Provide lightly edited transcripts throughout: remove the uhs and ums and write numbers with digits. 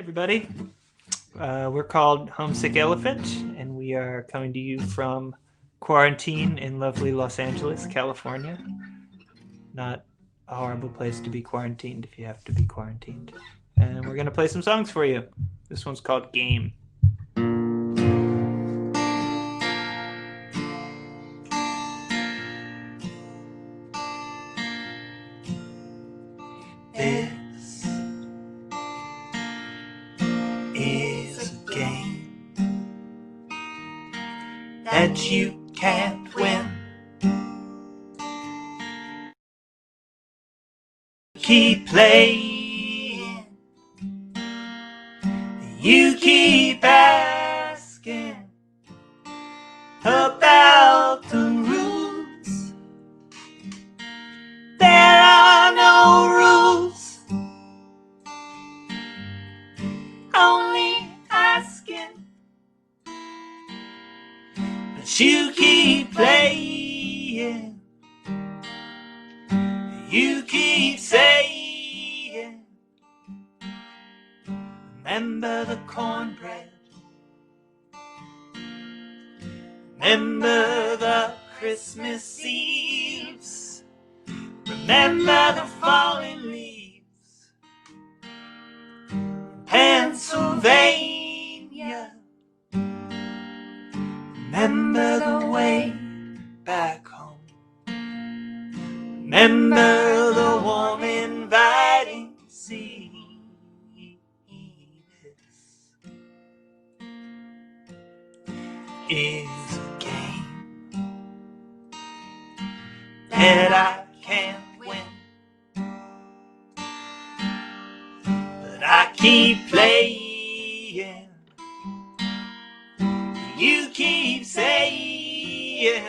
everybody. We're called Homesick Elephant, and we are coming to you from quarantine in lovely Los Angeles, California. Not a horrible place to be quarantined if you have to be quarantined. And we're going to play some songs for you. This one's called Game. This is a game that you can't win. Keep playing, you keep asking about the rules. There are no rules, only asking. But you keep playing, you keep saying, remember the cornbread, remember the Christmas Eves, remember the falling leaves, Pennsylvania, remember the way back home, remember the warm inviting sea. This is a game that I can't win, but I keep playing. You keep saying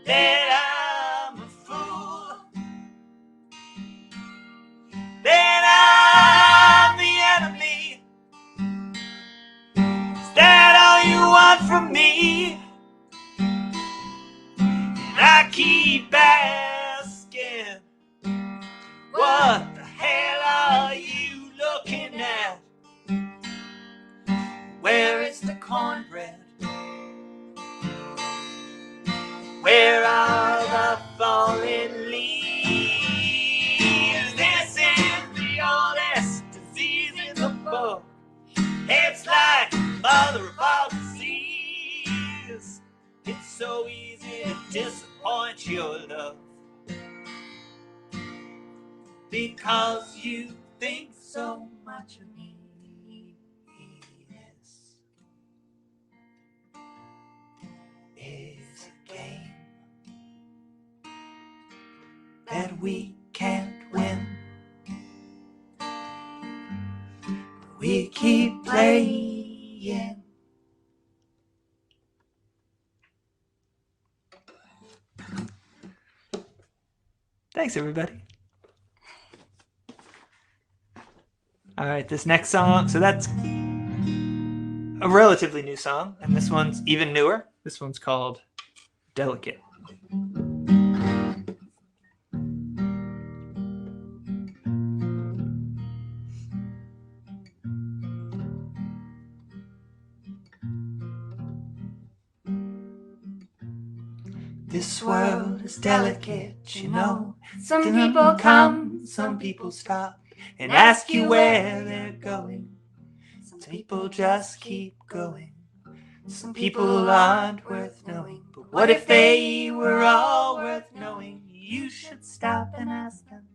that I'm a fool, that I'm the enemy. Is that all you want from me? And I keep asking, what the hell are you looking at? Where is the cornbread? Where are the fallen leaves? This is the oldest disease in the book. It's like mother of all disease. It's so easy to disappoint your love, because you think so much of me. Yes, it's a game that we can't win, but we keep playing. Thanks, everybody. All right, this next song, so that's a relatively new song, and this one's even newer. This one's called Delicate. This world is delicate, you know. Some people come, some people stop and ask you where they're going. Some people just keep going. Some people aren't worth knowing. But what if they were all worth knowing? You should stop and ask them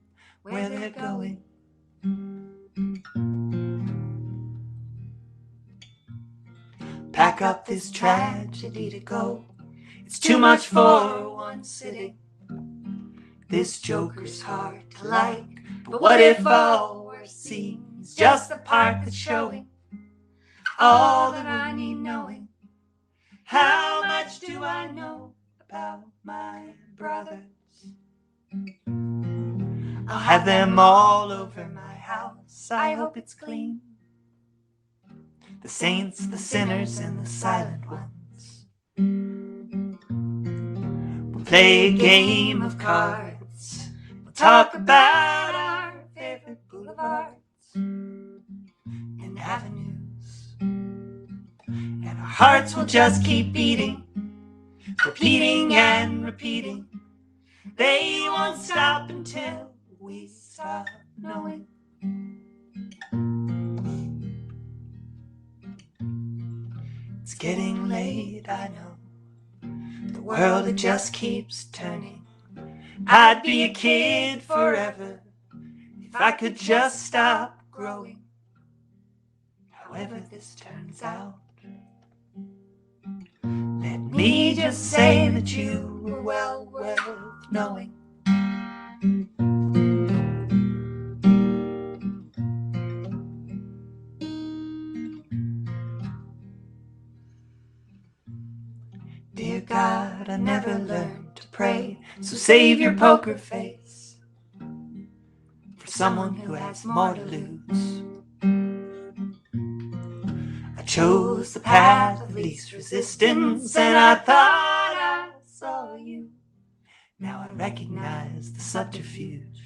where they're going. Pack up this tragedy to go. It's too much for one sitting. This joker's hard to like, but what if all we're seeing is just the part that's showing all that I need knowing? How much do I know about my brothers? I'll have them all over my house. I hope it's clean. The saints, the sinners, and the silent ones. We'll play a game of cards. We'll talk about our favorite boulevards. hearts will just keep beating, repeating and repeating. They won't stop until we stop knowing. It's getting late, I know. The world, it just keeps turning. I'd be a kid forever if I could just stop growing. However this turns out, let me just say that you were well worth knowing. Dear God, I never learned to pray, so save your poker face for someone who has more to lose. I chose the path of least resistance, and I thought I saw you. Now I recognize the subterfuge.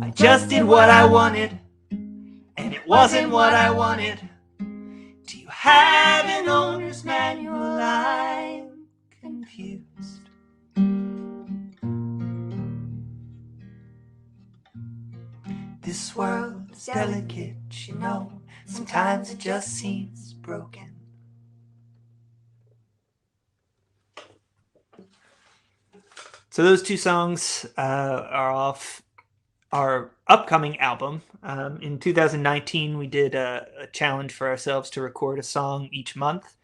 I just did what I wanted, and it wasn't what I wanted. Do you have an owner's manual? I'm confused. This world is delicate, you know. Sometimes it just seems broken. So those two songs are off our upcoming album. In 2019, we did a challenge for ourselves to record a song each month.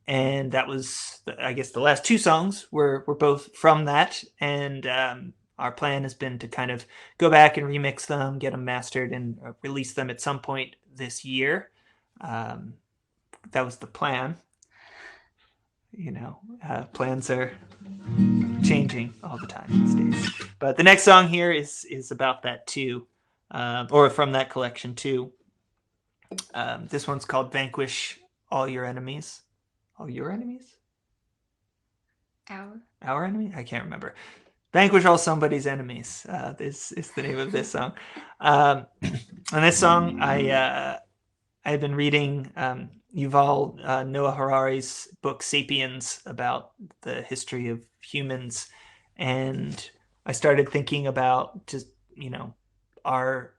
And that was, I guess, the last two songs were both from that. And our plan has been to kind of go back and remix them, get them mastered, and release them at some point this year. That was the plan. You know, plans are changing all the time these days. But the next song here is about that too, or from that collection too. This one's called Vanquish All Your Enemies. All your enemies? Our enemies? I can't remember. Vanquish All Somebody's Enemies. This is the name of this song. And this song, I've been reading Yuval Noah Harari's book Sapiens about the history of humans, and I started thinking about just, you know, our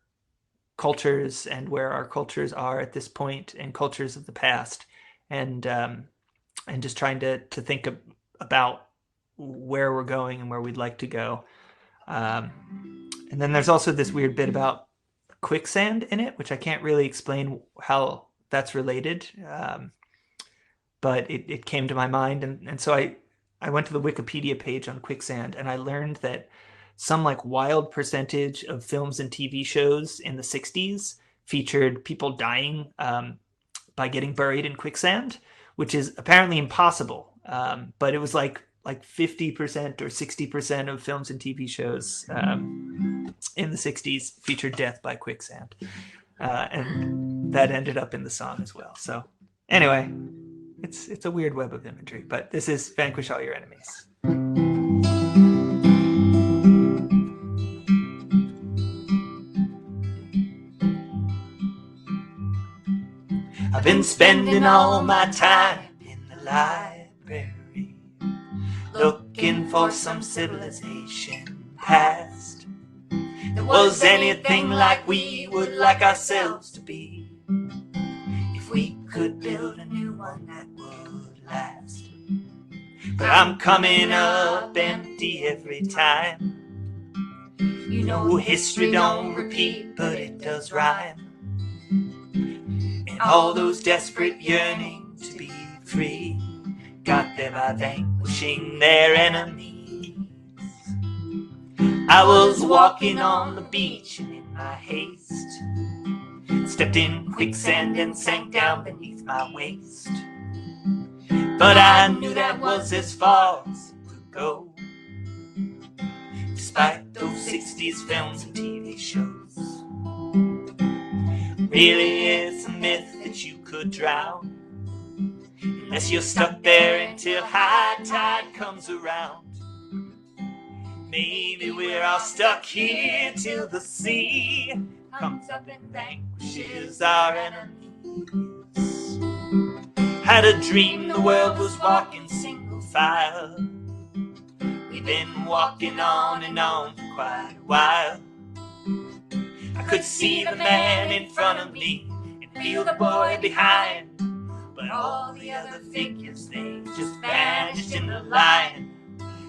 cultures and where our cultures are at this point and cultures of the past, and just trying to think about where we're going and where we'd like to go. And then there's also this weird bit about quicksand in it, which I can't really explain how that's related. But it came to my mind. And so I went to the Wikipedia page on quicksand, and I learned that some like wild percentage of films and TV shows in the 60s featured people dying by getting buried in quicksand, which is apparently impossible. But it was like 50% or 60% of films and TV shows in the 60s featured death by quicksand. And that ended up in the song as well. So anyway, it's a weird web of imagery, but this is Vanquish All Your Enemies. I've been spending all my time in the library, looking for some civilization past that was anything like we would like ourselves to be. If we could build a new one that would last. But I'm coming up empty every time. You know history don't repeat, but it does rhyme. And all those desperate yearnings to be free got there by vanquishing their enemies. I was walking on the beach, and in my haste stepped in quicksand and sank down beneath my waist. But I knew that was as far as it could go, despite those 60s films and TV shows. Really, it's a myth that you could drown, unless you're stuck there until high tide comes around. Maybe we're all stuck here till the sea comes up and vanquishes our enemies. Had a dream the world was walking single file. We've been walking on and on for quite a while. I could see the man in front of me and feel the boy behind, but all the other figures, they just vanished in the line.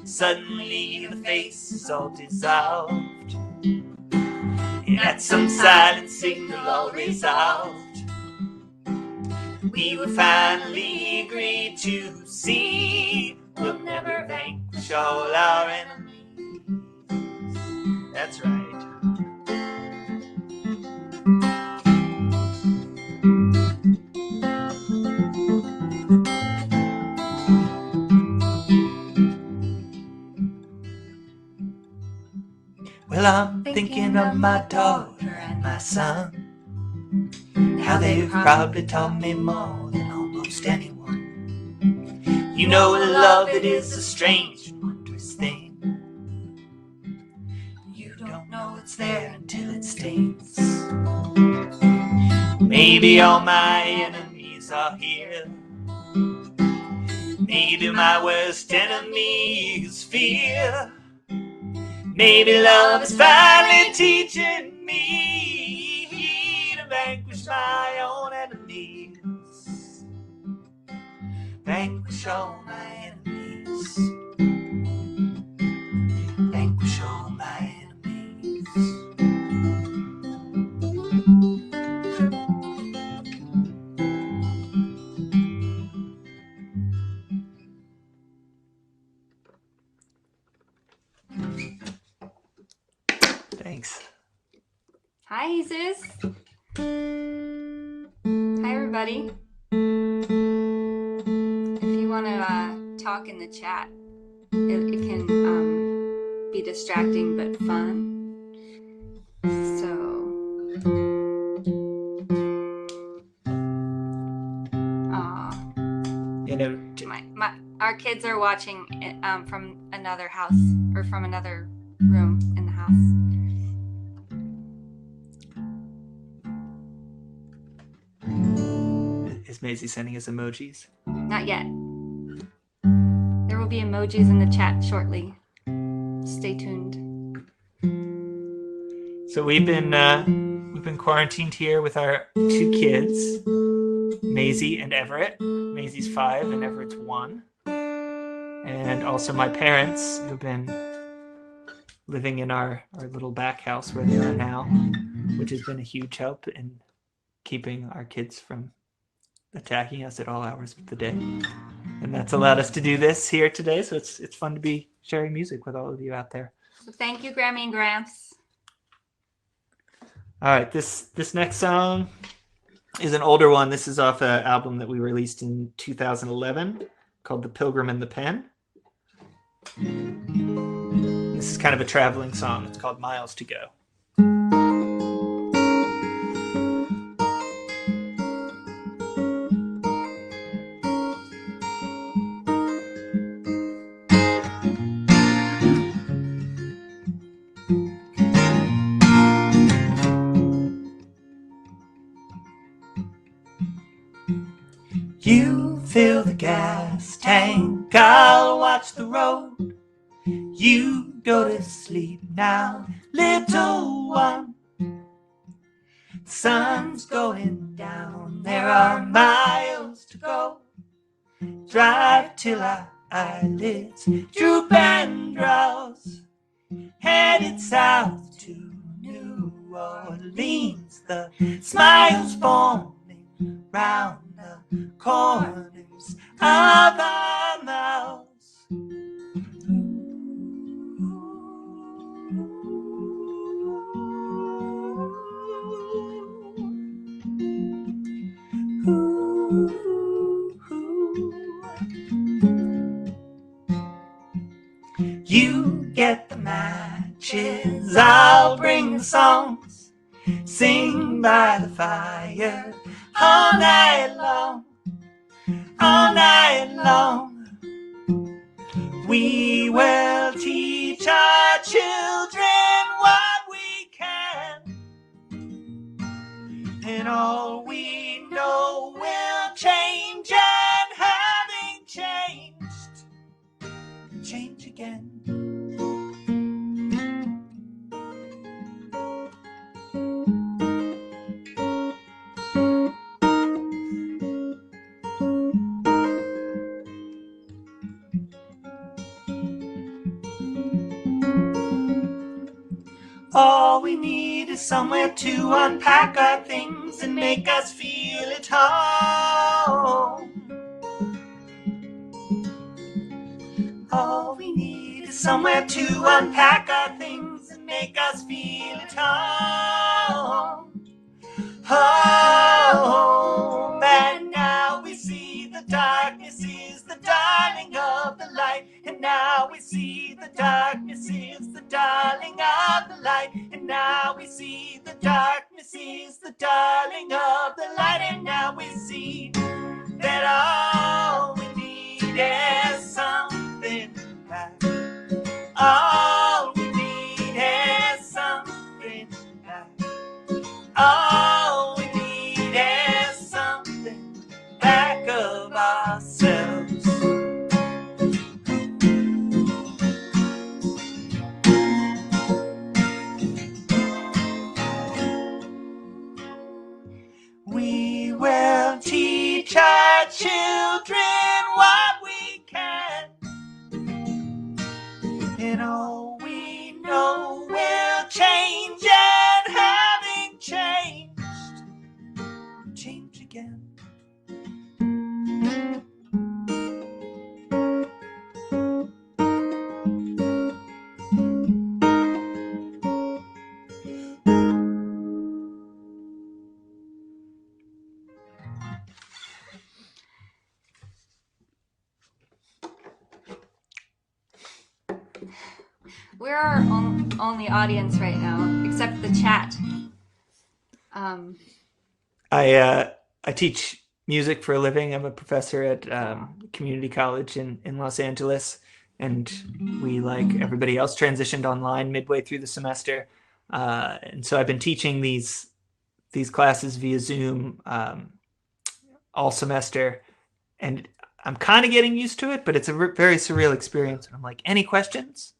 Suddenly the face is all dissolved, and at some silent signal all resolved, we would finally agree to see we'll never vanquish all our enemies. That's right. Well, I'm thinking of my daughter and my son, how they've probably taught me more than almost anyone. You know, love, it is a strange and wondrous thing. You don't know it's there until it stings. Maybe all my enemies are here. Maybe my worst enemy is fear. Maybe love is finally teaching me to vanquish my own enemies. Vanquish all my enemies. Vanquish all my enemies. Thanks. Hi, Jesus. Hi, everybody. If you want to talk in the chat, it can be distracting but fun. So, You know, our kids are watching from another house or from another room in the house. Is Maisie sending us emojis? Not yet. There will be emojis in the chat shortly. Stay tuned. So we've been quarantined here with our two kids, Maisie and Everett. Maisie's 5 and Everett's 1. And also my parents, who've been living in our little back house where they are now, which has been a huge help in keeping our kids from attacking us at all hours of the day. And that's allowed us to do this here today, so it's fun to be sharing music with all of you out there. So thank you, Grammy and Gramps. All right, this next song is an older one. This is off an album that we released in 2011 called The Pilgrim and the Pen. This is kind of a traveling song. It's called Miles to Go. You fill the gas tank, I'll watch the road. You go to sleep now, little one. The sun's going down, there are miles to go. Drive till our eyelids droop and drowse. Headed south to New Orleans, the smiles forming round the corners of our mouths. You get the matches, I'll bring the songs. Sing by the fire all night long, all night long. We will teach our children what we can, and all we know will change All we need is somewhere to unpack our things and make us feel at home. All we need is somewhere to unpack our things and make us feel at home. Home. And now we see the darkness is the darling of the light. And now we see the darkness is the darling of the light. And now we see the darkness is the darling of the light. And now we see that all we need is something back. All we need is something back. All we need is something back of ourselves. We will teach our children what we can, and all we know will change, and having changed, change again. We're our only audience right now, except the chat. I teach music for a living. I'm a professor at community college in Los Angeles, and we, like everybody else, transitioned online midway through the semester. And so I've been teaching these classes via Zoom all semester, and I'm kind of getting used to it, but it's a very surreal experience. I'm like, any questions?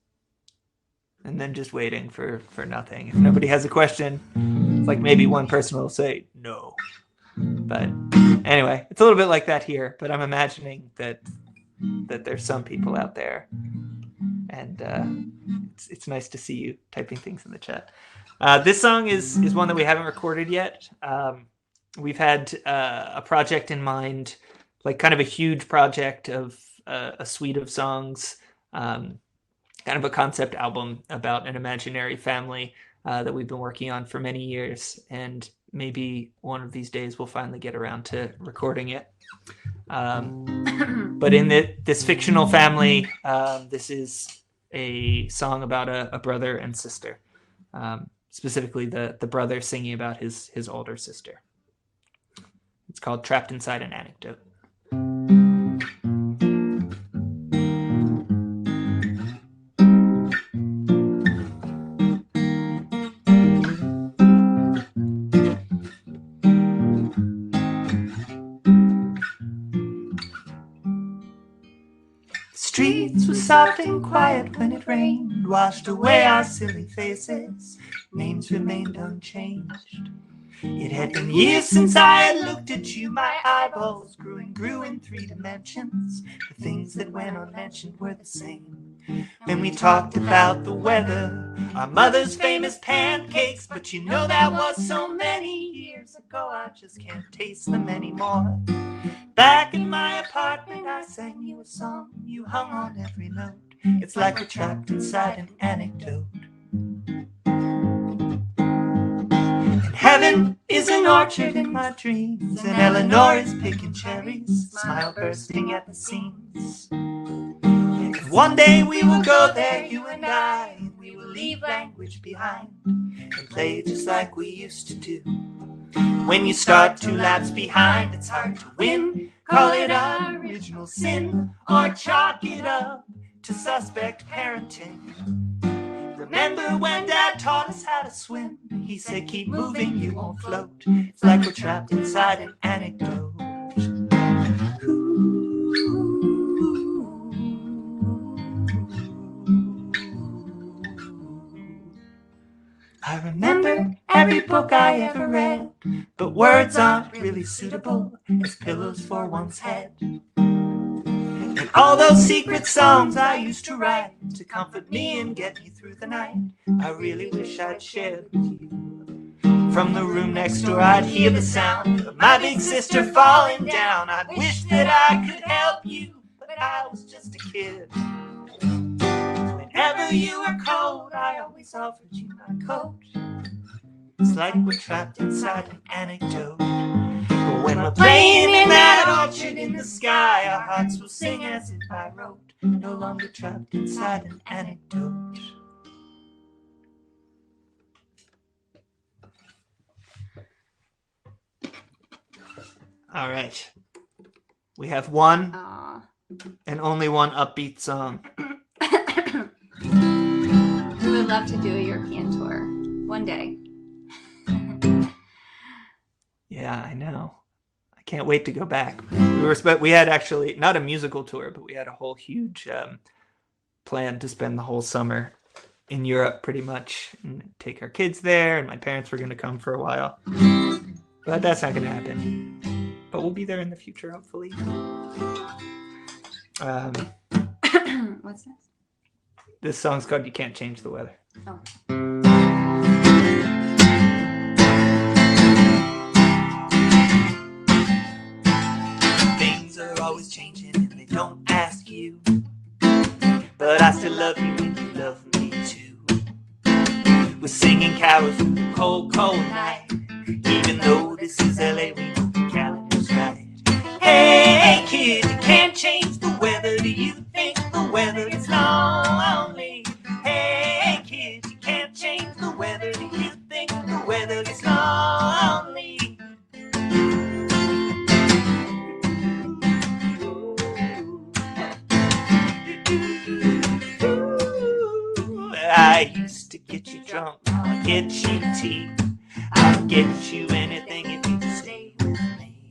And then just waiting for nothing. If nobody has a question, it's like maybe one person will say no. But anyway, it's a little bit like that here, but I'm imagining that there's some people out there, and it's nice to see you typing things in the chat. This song is one that we haven't recorded yet. We've had a project in mind, like kind of a huge project of a suite of songs, kind of a concept album about an imaginary family that we've been working on for many years, and maybe one of these days we'll finally get around to recording it. But in this fictional family, this is a song about a brother and sister, specifically the brother singing about his older sister. It's called Trapped Inside an Anecdote. Streets were soft and quiet when it rained, washed away our silly faces. Names remained unchanged. It had been years since I had looked at you. My eyeballs grew and grew in 3 dimensions. The things that went unmentioned were the same. Then we talked about the weather, our mother's famous pancakes. But you know that was so many years ago, I just can't taste them anymore. Back in my apartment, I sang you a song. You hung on every note. It's like we're trapped inside an anecdote. And heaven is an orchard in my dreams, and Eleanor is picking cherries, smile bursting at the seams. And one day we will go there, you and I, and we will leave language behind and play just like we used to do. When you start 2 laps behind, it's hard to win. Call it original sin, or chalk it up to suspect parenting. Remember when Dad taught us how to swim? He said, keep moving, you won't float. It's like we're trapped inside an anecdote. I remember every book I ever read, but words aren't really suitable as pillows for one's head. And All those secret songs I used to write to comfort me and get me through the night, I really wish I'd shared with you. From the room next door I'd hear the sound of my big sister falling down. I'd wish that I could help you, but I was just a kid. Whenever you were cold, I always offered you my coat. It's like we're trapped inside an anecdote. But when we're playing in that orchard in the sky, our hearts will sing as if I wrote, no longer trapped inside an anecdote. All right. We have one and only one upbeat song. We would love to do a European tour one day. Yeah, I know. I can't wait to go back. We had actually not a musical tour, but we had a whole huge plan to spend the whole summer in Europe pretty much and take our kids there, and my parents were going to come for a while. But that's not going to happen. But we'll be there in the future, hopefully. What's this? This song's called You Can't Change the Weather. Oh. Things are always changing and they don't ask you, but I still love you and you love me too. We're singing carols through the cold, cold night, even though this is LA, we know the calendar's right. Hey kid, you can't change the weather. Do you think the weather is lonely? Hey kid, you can't change the weather. Do you think the weather is lonely? I used to get you drunk, I'll get you tea, I'll get you anything if you just stay with me.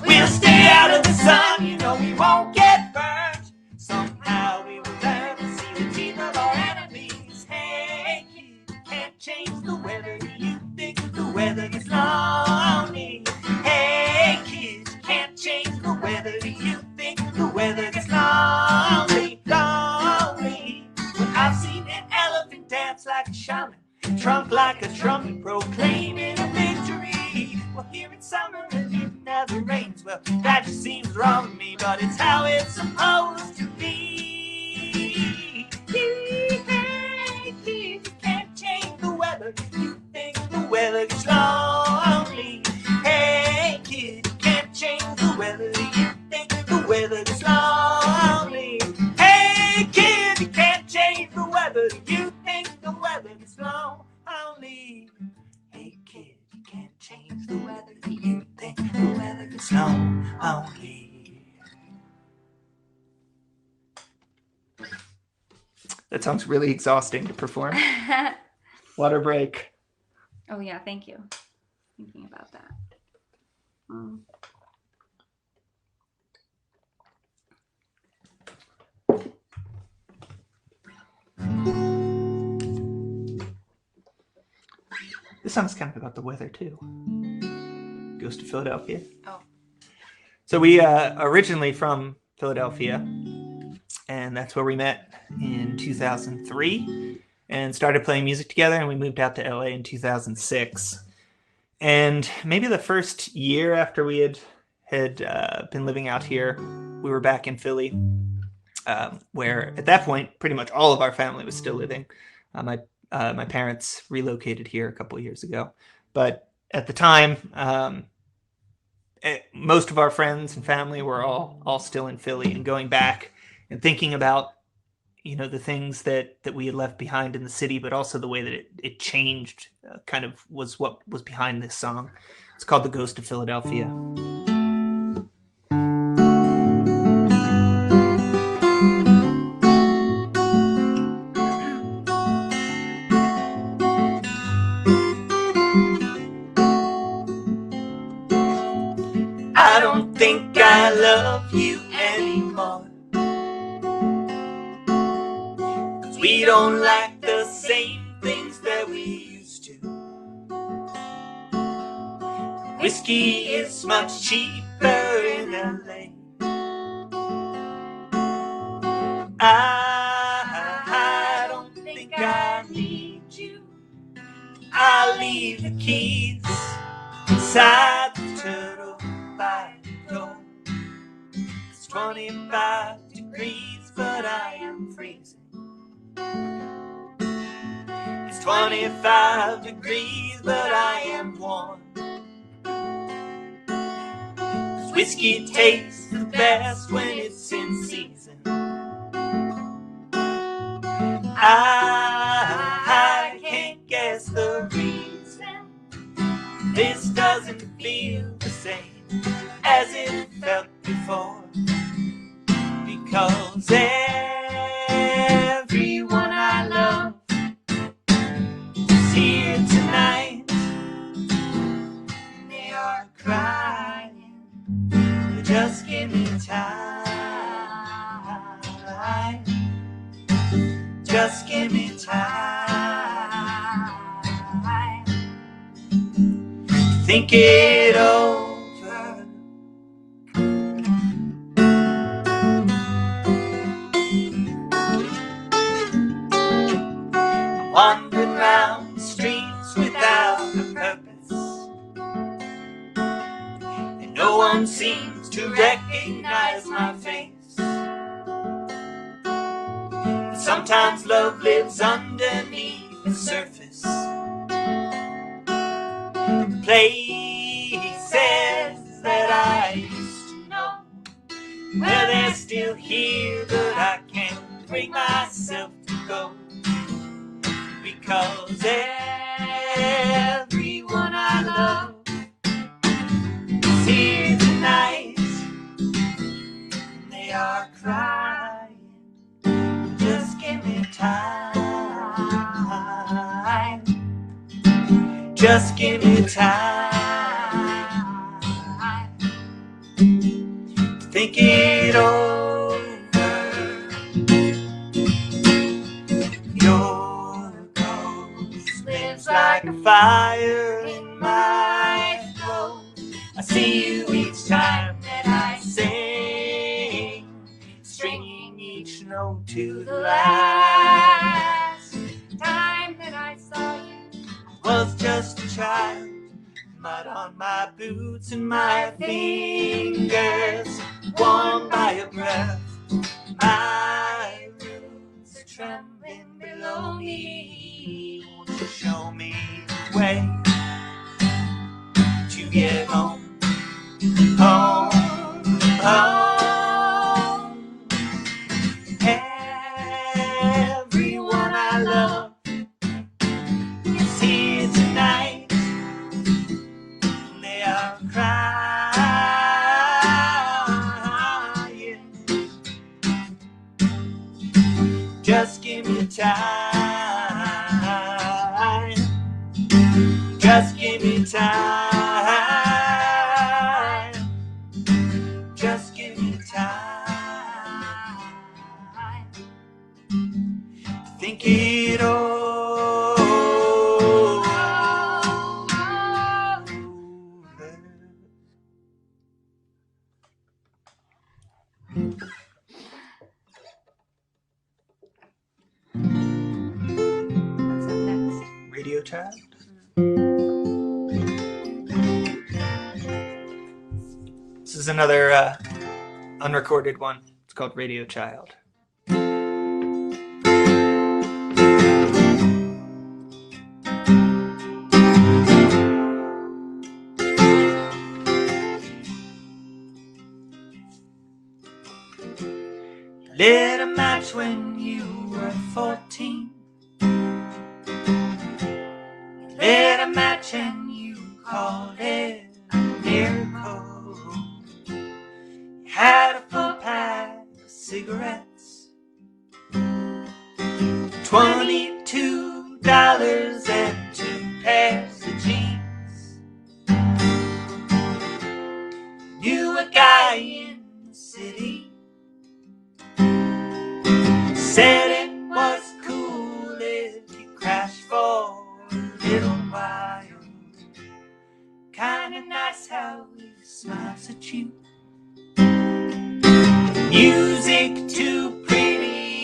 We'll stay out of the sun, you know we won't get burned. Somehow we will learn to see the teeth of our enemies. Hey kid, you can't change the weather. Do you think the weather is lonely? Hey kid, you can't change the weather. Do you think the weather is lonely? Lonely. When I've seen an elephant dance like a shaman, trunk like a trumpet, proclaiming a victory. Well, here in summer and it never rains. Well, that just seems wrong to me, but it's how it's supposed to be. Hey, kid, you can't change the weather. You think the weather is lonely. Hey, kid, you can't change the weather. You think the weather is lonely. Hey, kid, you can't change the weather. You think the weather is lonely. Hey, kid, you can't change the weather. You think the weather is lonely. That sounds really exhausting to perform. Water break. Oh yeah, thank you. Thinking about that. This song's kind of about the weather too. Goes to Philadelphia. Oh. So we originally from Philadelphia, and that's where we met in 2003 and started playing music together, and we moved out to LA in 2006. And maybe the first year after we had been living out here, we were back in Philly, where at that point pretty much all of our family was still living. My parents relocated here a couple of years ago, but at the time, most of our friends and family were all still in Philly, and going back and thinking about, you know, the things that we had left behind in the city, but also the way that it changed kind of was what was behind this song. It's called The Ghost of Philadelphia. I don't think I love you anymore, 'cause we don't like the same things that we used to. Whiskey is much cheaper in LA, I don't think I need you. I'll leave the keys inside the turtle by the door. It's 25 degrees, but I am freezing. It's 25 degrees, but I am warm. 'Cause whiskey tastes the best when it's in season. I can't guess the reason this doesn't feel the same as it felt before. Because everyone I love is here tonight. They are crying. Just give me time. Just give me time to think it over. I'm wandering round the streets without a purpose, and no one seems to recognize my face. Sometimes love lives underneath the surface. Places that I used to know, well, they're still here, but I can't bring myself to go. Because everyone I love is here tonight. They are crying. Just give me time. Just give me time to think it over. Your ghost lives like a fire in my throat. I see you each time that I sing, stringing each note to the last. Time that I saw you, I was just a child. Mud on my boots and my fingers, warmed by your breath. My roots are trembling below me. Won't you show me the way to get home, home, home? Everyone I love is here tonight. They are crying. Just give me time. Just give me time. Just give me time to think it over. What's up next? Radio Child. This is another unrecorded one. It's called Radio Child. Lit a match when you were 14. Lit a match and you called it a miracle. You had a full pack of cigarettes, $22 and 2 pairs of jeans. Knew a guy in the city, said it was cool if you crashed for a little while. Kinda nice how he smiles at you. Music too pretty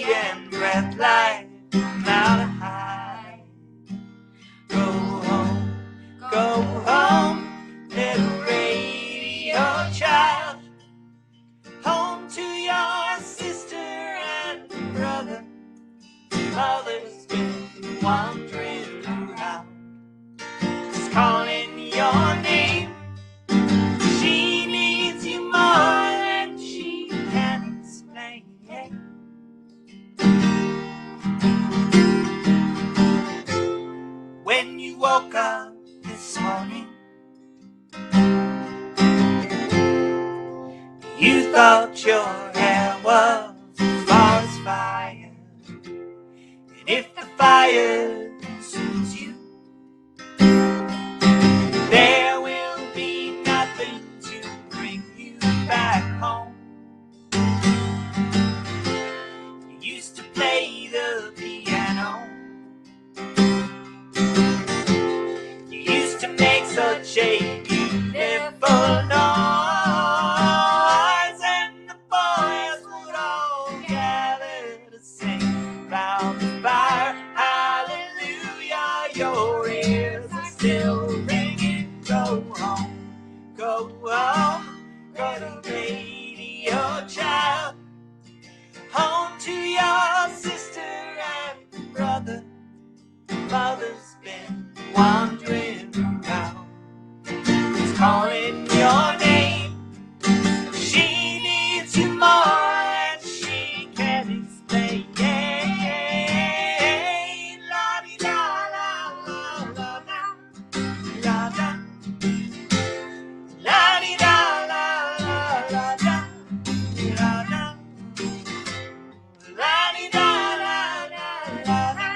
wandering around, just calling your name. She needs you more than she can explain. When you woke up this morning, you thought your hair was as far as fire. And if the fire consumes you, there will be nothing to bring you back home. You used to play the piano, you used to make such a beautiful noise, and the boys would all gather to sing round the fire. Hallelujah, your ears are still ringing. Go home, go home, go to radio, child. Home to your sister and brother. Mother's been wandering around, just calling your name. She needs you more than she can explain. La-di-da-la-la-la-la, la-da. La-di-da-la-la-la-la, la-da. La-di-da-la-la-la-la.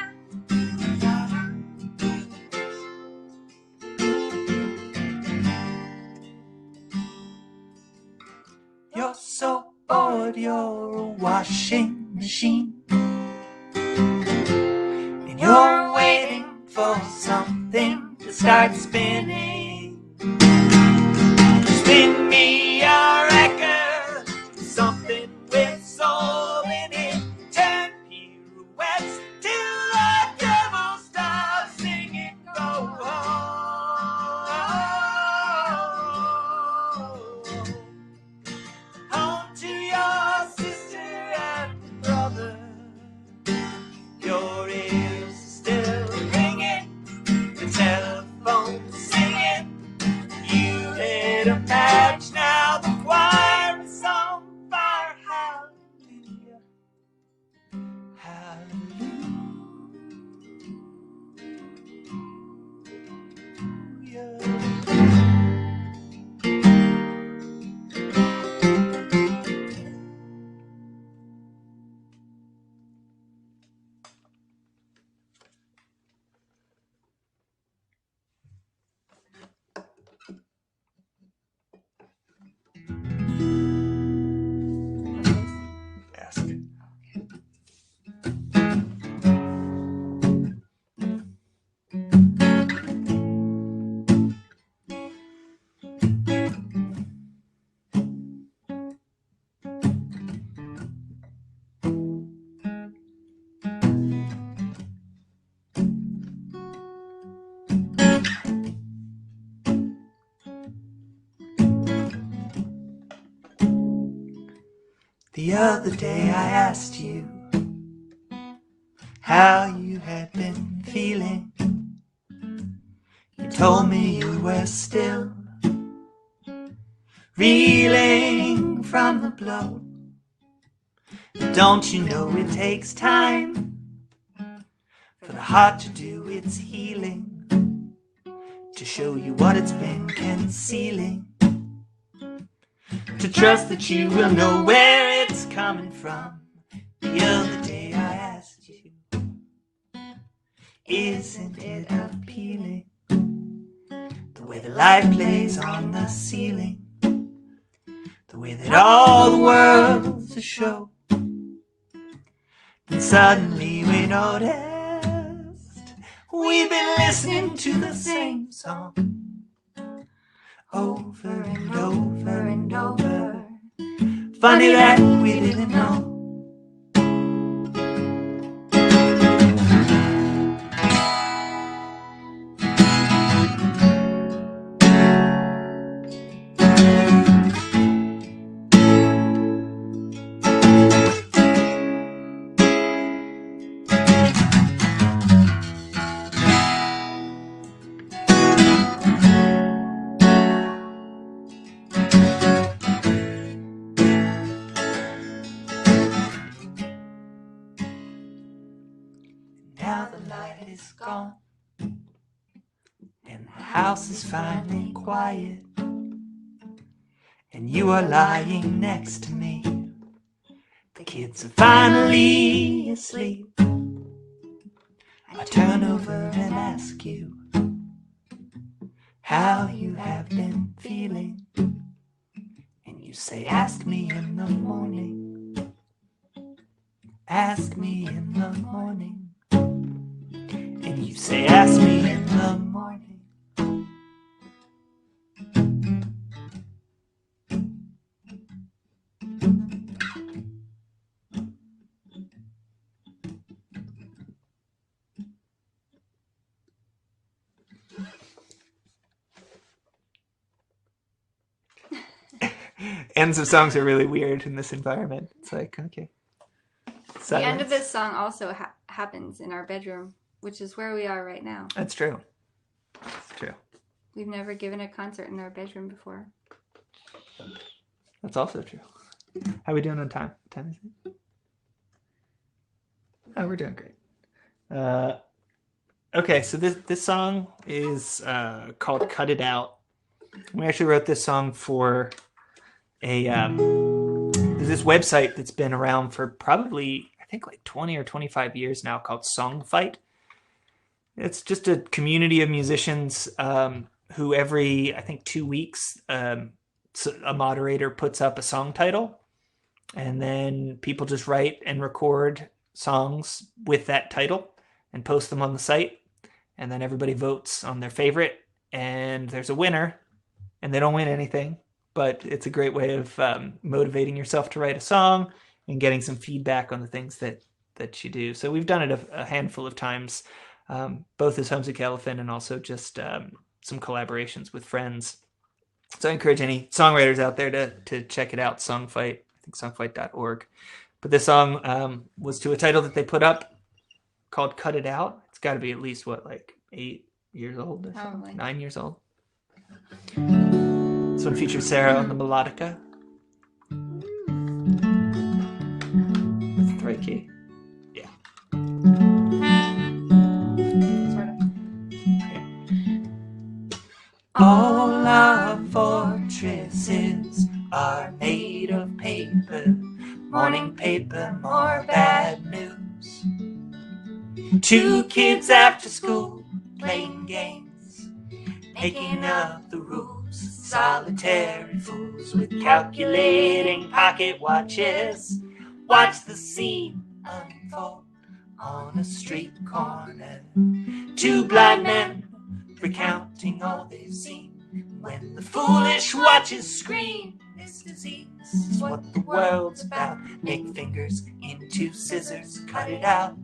You're so bored, you're a washing machine, and you're waiting for something to start spinning. Spin me a record, something with soul in it. Turn pirouettes till the devil starts singing. Go home to your sister and brother. Your ears are still ringing, the telephone's singing. You lit a match, now the choir is on fire. Hallelujah, hallelujah. Ask. The other day I asked you how you had been feeling. You told me you were still reeling from the blow. Don't you know it takes time for the heart to do its healing, to show you what it's been concealing, to trust that you will know where it's coming from. The other day I asked you, isn't it appealing, the way the light plays on the ceiling, the way that all the world's a show? Then suddenly we noticed we've been listening to the same song over and over and over. Funny that we didn't know. now the light is gone, and the house is finally quiet, and you are lying next to me. The kids are finally asleep. I turn over and ask you how you have been feeling, and you say, ask me in the morning, ask me in the morning, and you say, ask me in the morning. Ends of songs are really weird in this environment. It's like, okay. Silence. The end of this song also happens in our bedroom, which is where we are right now. That's true. That's true. We've never given a concert in our bedroom before. That's also true. How are we doing on time? What time is it? Oh, we're doing great. Okay, so this song is called "Cut It Out." We actually wrote this song for there's this website that's been around for probably, I think, like 20 or 25 years now, called Song Fight. It's just a community of musicians who every, I think, 2 weeks, a moderator puts up a song title, and then people just write and record songs with that title and post them on the site, and then everybody votes on their favorite, and there's a winner, and they don't win anything, but it's a great way of motivating yourself to write a song and getting some feedback on the things that you do. So we've done it a handful of times, both as Homesick Elephant and also just some collaborations with friends. So I encourage any songwriters out there to check it out, Songfight, I think songfight.org. But this song was to a title that they put up called "Cut It Out." It's got to be at least, what, like 8 years old or something? 9 years old. This one features Sarah on the melodica with the right key. Yeah. Sort of. All our fortresses are made of paper, morning paper, more bad news. 2 kids after school playing games, making up the rules. Solitary fools with calculating pocket watches watch the scene unfold on a street corner. 2 blind men recounting all they've seen. When the foolish watches scream, this disease is what the world's about. Make fingers into scissors, cut it out.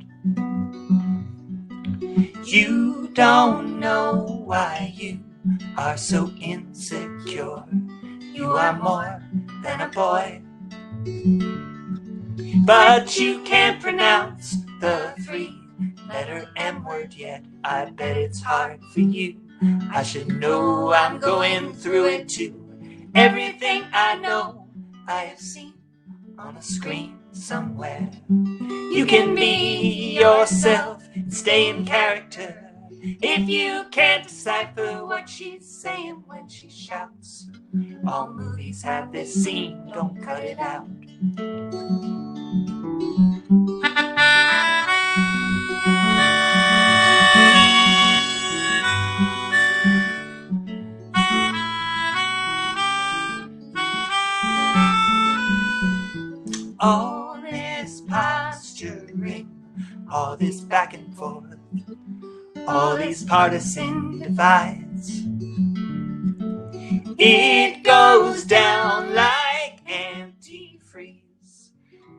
You don't know why you are so insecure. You are more than a boy, but you can't pronounce the 3-letter M word yet. I bet it's hard for you. I should know, I'm going through it too. Everything I know I have seen on a screen somewhere. You can be yourself and stay in character. If you can't decipher what she's saying when she shouts, all movies have this scene, don't cut it out. All this posturing, all this back and forth, all these partisan divides, it goes down like antifreeze.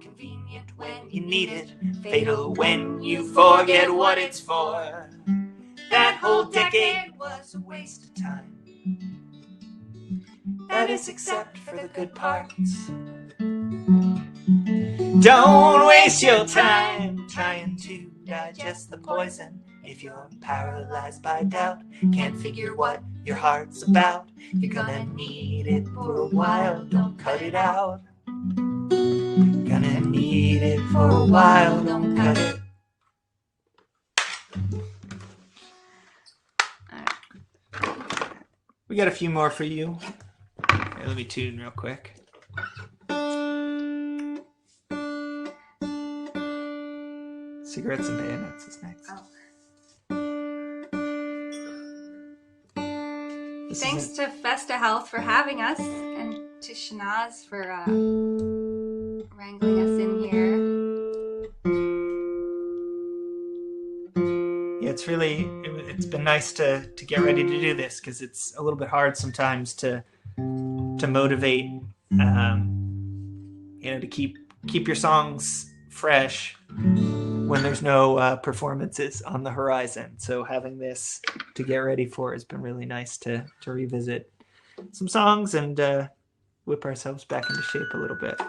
Convenient when you need it, fatal when you forget what it's for. That whole decade was a waste of time. That is, except for the good parts. Don't waste your time trying to digest the poison. If you're paralyzed by doubt, can't figure what your heart's about, you're gonna need it for a while, don't cut it out. Gonna need it for a while, don't cut it. We got a few more for you. Here, let me tune real quick. Cigarettes and Bayonets is next. Oh. Thanks to FestiHealth for having us, and to Shanaz for wrangling us in here. Yeah, it's been nice to get ready to do this, because it's a little bit hard sometimes to motivate, to keep your songs fresh when there's no performances on the horizon. So having this to get ready for has been really nice to revisit some songs and whip ourselves back into shape a little bit.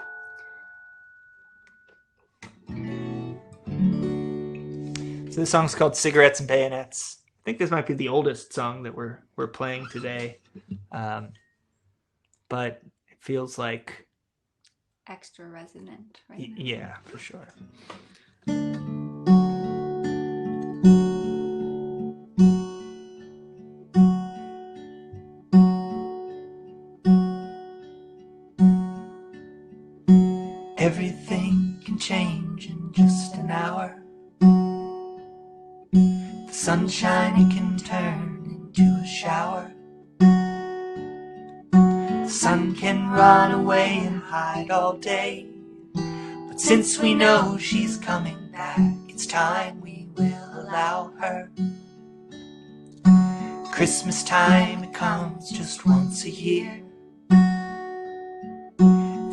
So this song's called Cigarettes and Bayonets. I think this might be the oldest song that we're playing today. But it feels like Extra resonant right now. Yeah, for sure. Everything can change in just an hour. The sunshine, it can turn into a shower. The sun can run away and hide all day. But since we know she's coming back, it's time we will allow her. Christmas time, it comes just once a year.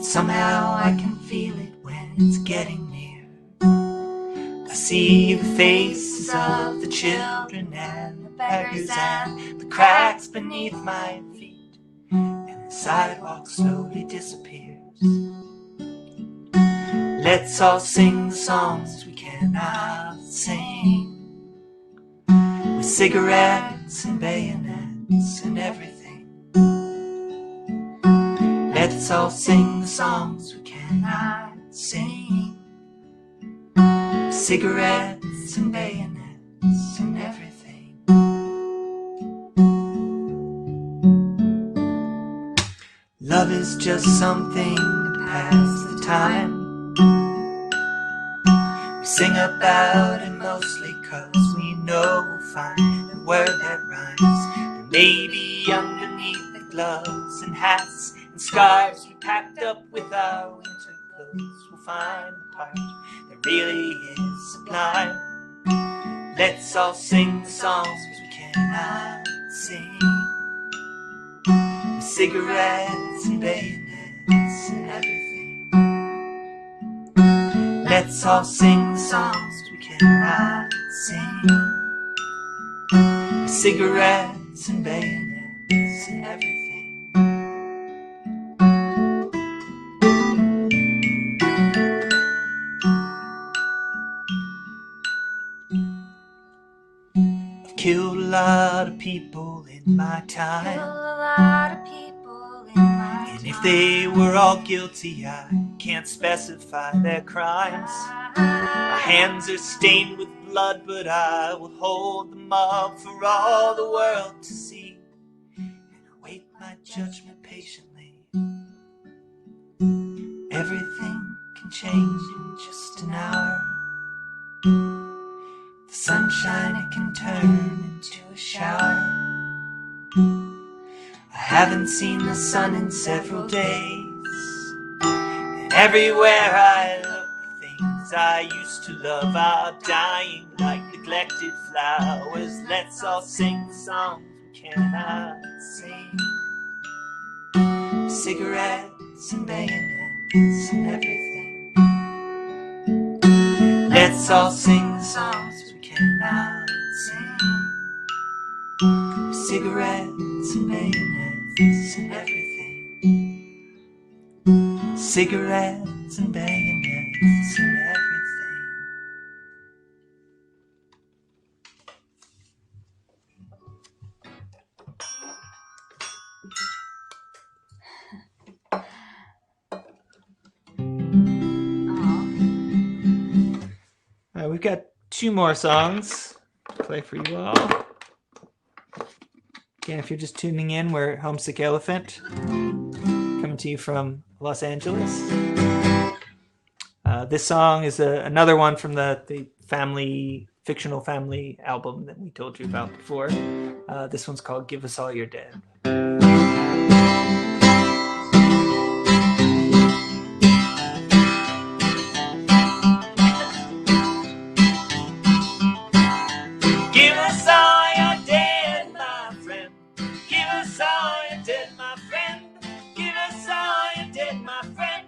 Somehow I can feel it when it's getting near. I see the faces of the children and the beggars and the cracks beneath my feet, and the sidewalk slowly disappears. Let's all sing the songs we cannot sing, with cigarettes and bayonets and everything. Let's all sing the songs we cannot sing, with cigarettes and bayonets and everything. Love is just something to pass the time. We sing about it mostly 'cause we know we'll find a word that rhymes. And maybe underneath the gloves and hats and scarves we packed up with our winter clothes, we'll find the part that really is sublime. Let's all sing the songs we cannot sing, with cigarettes and bayonets and everything. Let's all sing the songs we cannot sing, with cigarettes and bayonets and everything. Killed a lot of people in my time, and if they were all guilty, I can't specify their crimes. My hands are stained with blood, but I will hold them up for all the world to see, and await my judgment patiently. Everything can change in just an hour. The sunshine, it can turn into a shower. I haven't seen the sun in several days, and everywhere I look, things I used to love are dying like neglected flowers. Let's all sing the songs we cannot sing, cigarettes and bayonets and everything. Let's all sing the songs we cannot sing, cigarettes and bayonets and everything. Cigarettes and bayonets and everything. All right, we've got two more songs. play for you all. Again, if you're just tuning in, we're Homesick Elephant, coming to you from Los Angeles. This song is another one from the fictional family album that we told you about before. This one's called Give Us All Your Dead. Give us all your dead, my friend. Give us all your dead, my friend. Give us all your dead, my friend.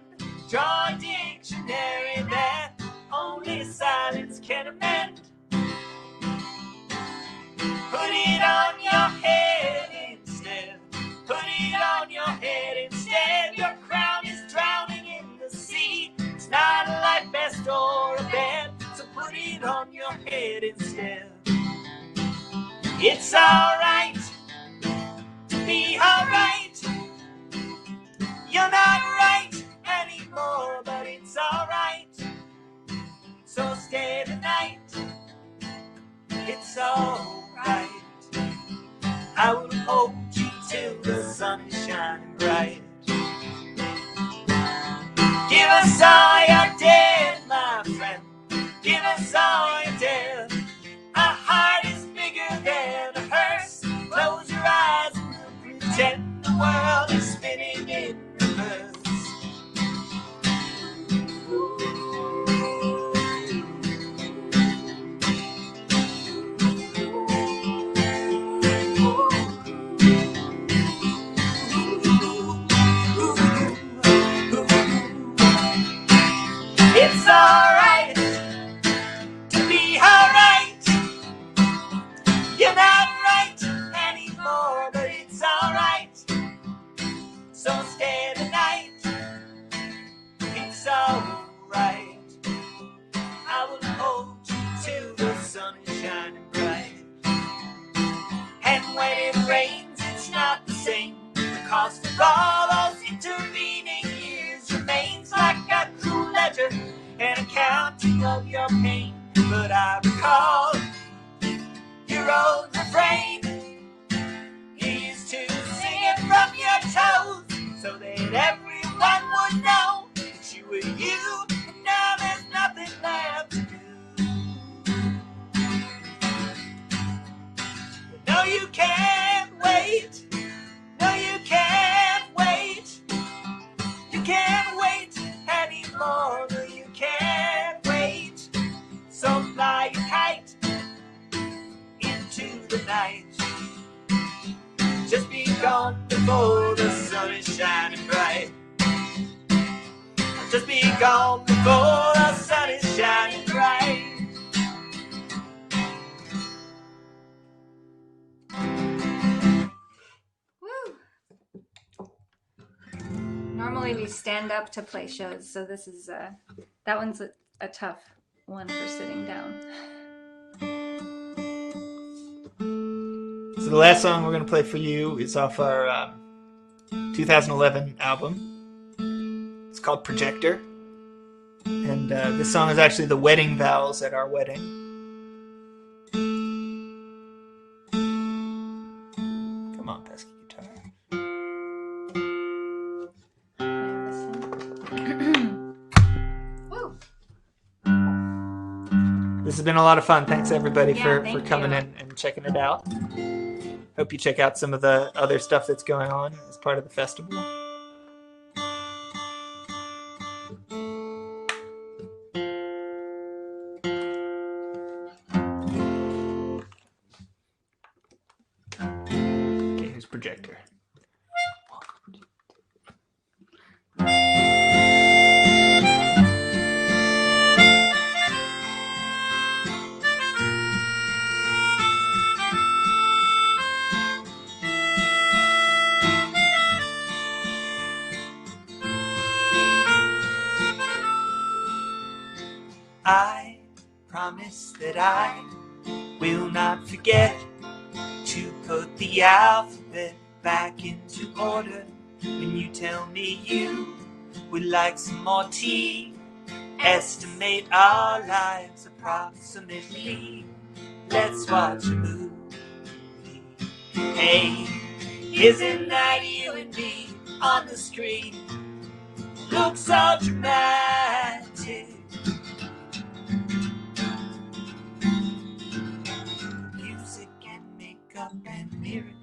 Draw a dictionary that only silence can amend. Put it on your head instead. Put it on your head instead. Your crown is drowning in the sea. It's not a life vest or a bed, so put it on your head instead. It's alright to be alright. You're not right anymore, but it's alright. So stay tonight. It's alright. I will hold you till the sun is shining bright. Give us all your dead, my friend. Give us all your dead. Our heart is bigger than a hearse. Close your eyes and we'll pretend the world is spinning in reverse. It's alright to be alright. You're not right anymore, but it's alright. So stay tonight. It's alright. I will hold you till the sun is shining bright. And when it rains, it's not the same. The cost of all those intervening years remains like a cruel ledger, an accounting of your pain. But I recall your old refrain. You used to sing it from your toes, so that everyone would know that you were you. And now there's nothing left to do. No, you can't wait. No, you can't wait. You can't wait anymore. No, you can't wait. So fly your kite into the night. Just be gone before the sun is shining bright. Just be gone before the sun is shining bright. Woo! Normally we stand up to play shows, so this is that one's a tough one for sitting down. So the last song we're going to play for you is off our 2011 album. It's called Projector. And this song is actually the wedding vows at our wedding. Come on, pesky guitar. Woo! This has been a lot of fun. Thanks everybody for thank coming you. in and checking it out. Hope you check out some of the other stuff that's going on as part of the festival. Okay, here's Projector. I promise that I will not forget to put the alphabet back into order. When you tell me you would like some more tea, estimate our lives approximately let's watch a movie. Hey, isn't that you and me on the screen? Look so dramatic. Music and makeup and miracles.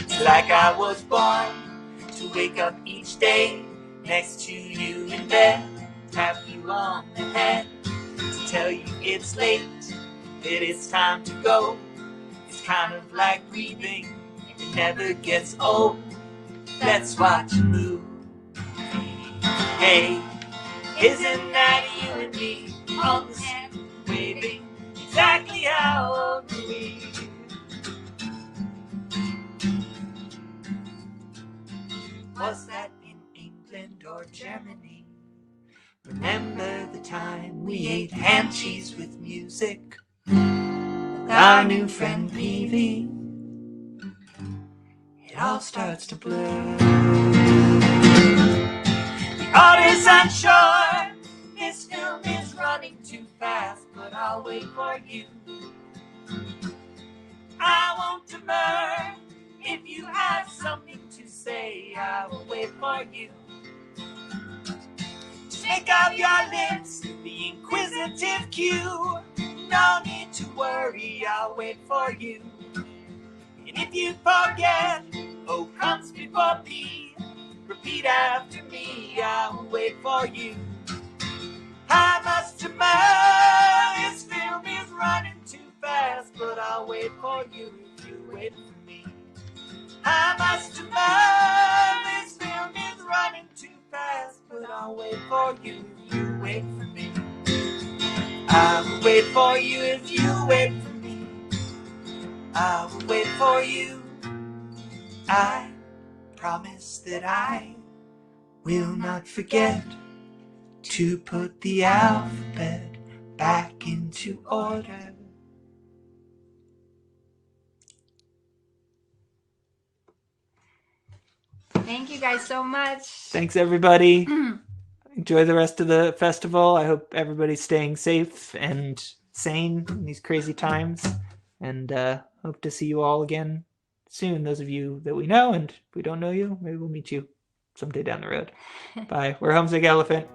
It's like I was born to wake up each day next to you in bed, tap you on the head to tell you it's late, that it's time to go. It's kind of like breathing, it never gets old. Let's watch a movie. Hey, isn't that you and me on the street waving? Exactly how old are we? Was that in England or Germany? Remember the time we ate ham cheese with music with our new friend Peavy? It all starts to blur. The audience unsure, this film is running too fast, but I'll wait for you. I won't demur. If you have something to say, I will wait for you. Just make up your lips, the inquisitive cue. No need to worry, I'll wait for you. And if you forget, O comes before P, repeat after me, I will wait for you. I must demur, this film is running too fast, but I'll wait for you if you wait for me. I must demur, this film is running too fast, but I'll wait for you if you wait for me. I will wait for you if you wait for me. I will wait for you. I promise that I will not forget to put the alphabet back into order. Thank you guys so much. Thanks, everybody. Enjoy the rest of the festival. I hope everybody's staying safe and sane in these crazy times. And hope to see you all again soon. Those of you that we know, and if we don't know you, maybe we'll meet you someday down the road. Bye. We're Homesick Elephant.